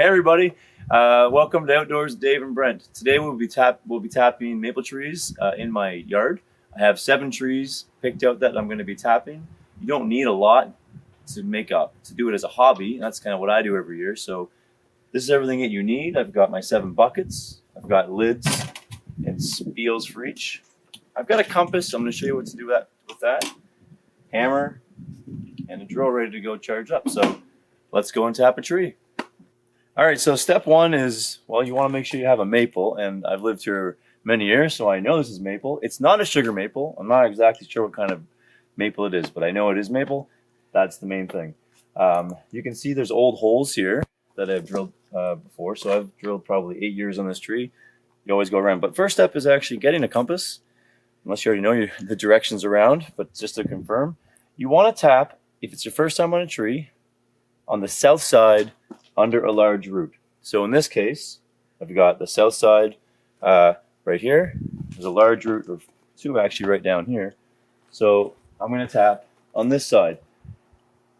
Hey everybody, welcome to Outdoors with Dave and Brent. Today we'll be tapping maple trees in my yard. I have 7 trees picked out that I'm going to be tapping. You don't need a lot to do it as a hobby. That's kind of what I do every year. So this is everything that you need. I've got my 7 buckets. I've got lids and spiels for each. I've got a compass. I'm going to show you what to do with that. Hammer and a drill ready to go charge up. So let's go and tap a tree. All right, so step 1 is, well, you want to make sure you have a maple, and I've lived here many years, so I know this is maple. It's not a sugar maple. I'm not exactly sure what kind of maple it is, but I know it is maple. That's the main thing. You can see there's old holes here that I've drilled before, so I've drilled probably 8 years on this tree. You always go around, but first step is actually getting a compass, unless you already know the directions around, but just to confirm, you want to tap, if it's your first time on a tree, on the south side under a large root. So in this case, I've got the south side right here. There's a large root, or 2 actually right down here. So I'm going to tap on this side.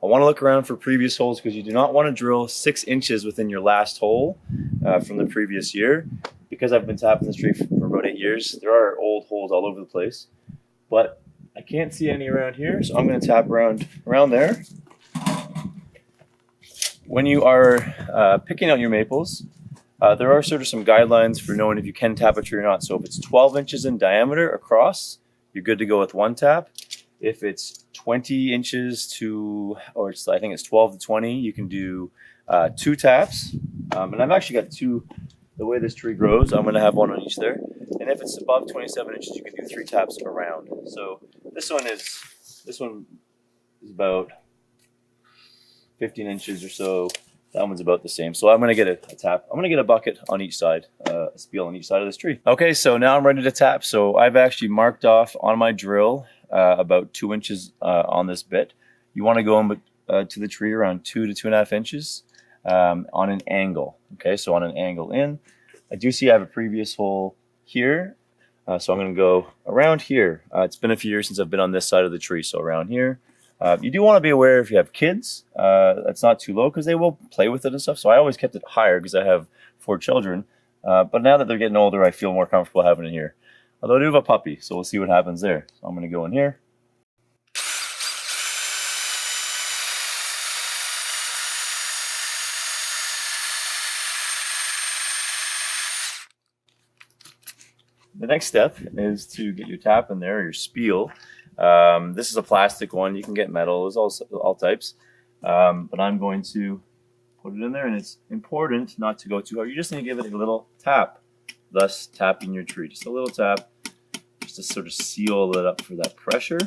I want to look around for previous holes because you do not want to drill 6 inches within your last hole from the previous year. Because I've been tapping this tree for about 8 years, there are old holes all over the place. But I can't see any around here, so I'm going to tap around there. When you are picking out your maples, there are sort of some guidelines for knowing if you can tap a tree or not. So if it's 12 inches in diameter across, you're good to go with 1 tap. If it's 20 inches I think it's 12 to 20, you can do 2 taps. And I've actually got 2, the way this tree grows, I'm going to have 1 on each there. And if it's above 27 inches, you can do 3 taps around. So this one is about 15 inches or so. That one's about the same. So I'm going to get a tap. I'm going to get a bucket on each side, a spiel on each side of this tree. Okay, so now I'm ready to tap. So I've actually marked off on my drill about 2 inches on this bit. You want to go to the tree around 2 to 2.5 inches on an angle. Okay, so on an angle in. I do see I have a previous hole here. So I'm going to go around here. It's been a few years since I've been on this side of the tree, so around here. You do want to be aware if you have kids, that's not too low because they will play with it and stuff. So I always kept it higher because I have 4 children. But now that they're getting older, I feel more comfortable having it here. Although I do have a puppy, so we'll see what happens there. So I'm going to go in here. The next step is to get your tap in there, or your spiel. This is a plastic one. You can get metal. There's all types. But I'm going to put it in there, and it's important not to go too hard. You just need to give it a little tap, thus tapping your tree. Just a little tap, just to sort of seal it up for that pressure.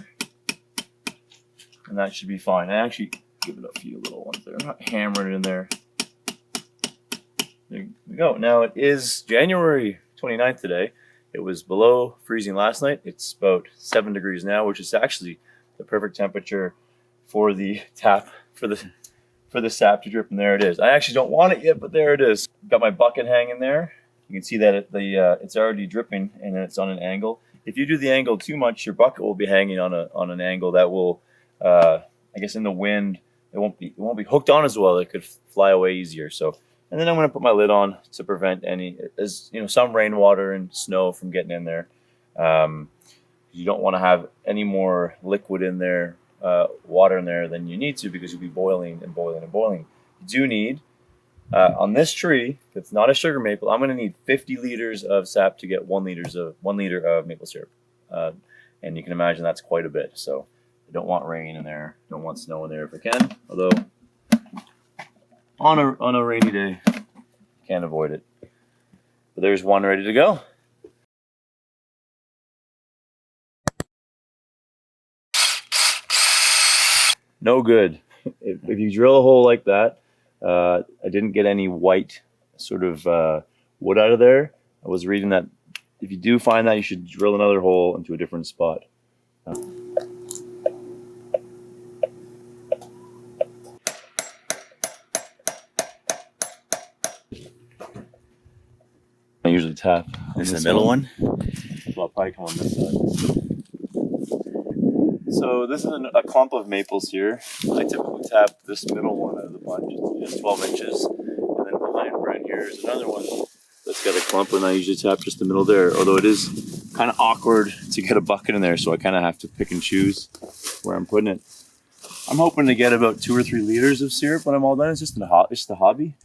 And that should be fine. I actually give it a few little ones there. I'm not hammering it in there. There we go. Now it is January 29th today. It was below freezing last night. It's about 7 degrees now, which is actually the perfect temperature for the tap, for the sap to drip, and there it is. I actually don't want it yet, but there it is. Got my bucket hanging there. You can see that it's already dripping, and it's on an angle. If you do the angle too much, your bucket will be hanging on an angle that will, I guess, in the wind, it won't be hooked on as well. It could fly away easier. So. And then I'm going to put my lid on to prevent some rainwater and snow from getting in there. You don't want to have any more liquid in there, water in there than you need to, because you'll be boiling and boiling and boiling. You do need, on this tree, if it's not a sugar maple, I'm going to need 50 liters of sap to get 1 liter of maple syrup. And you can imagine that's quite a bit. So I don't want rain in there. Don't want snow in there if I can. Although on a rainy day, can't avoid it. But there's 1 ready to go. No good. If you drill a hole like that, I didn't get any white sort of wood out of there. I was reading that if you do find that, you should drill another hole into a different spot. I usually tap. This is the middle one? I'll probably come on this side. So this is a clump of maples here. I typically tap this middle one out of the bunch, just 12 inches, and then behind got a clump, and I usually tap just the middle there, although it is kind of awkward to get a bucket in there, so I kind of have to pick and choose where I'm putting it. I'm hoping to get about 2 or 3 liters of syrup when I'm all done. It's just a hobby.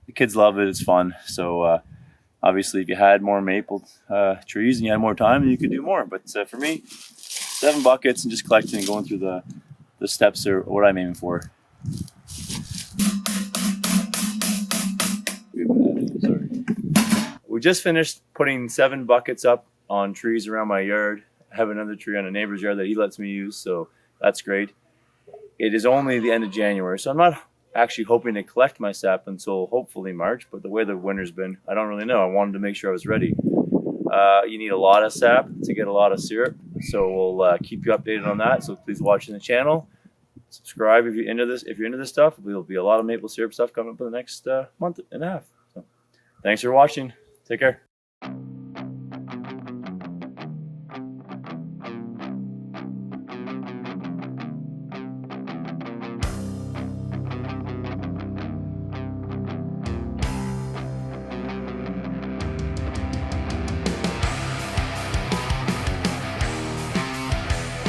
The kids love it. It's fun. So obviously, if you had more maple trees and you had more time, you could do more. But for me, 7 buckets and just collecting and going through the steps are what I'm aiming for. Sorry. We just finished putting 7 buckets up on trees around my yard. I have another tree on a neighbor's yard that he lets me use, so that's great. It is only the end of January, so I'm not actually hoping to collect my sap until hopefully March, but the way the winter's been, I don't really know. I wanted to make sure I was ready. You need a lot of sap to get a lot of syrup, so we'll keep you updated on that. So please watch the channel. Subscribe if you're into this. If you're into this stuff, there'll be a lot of maple syrup stuff coming up in the next month and a half. So, thanks for watching. Take care.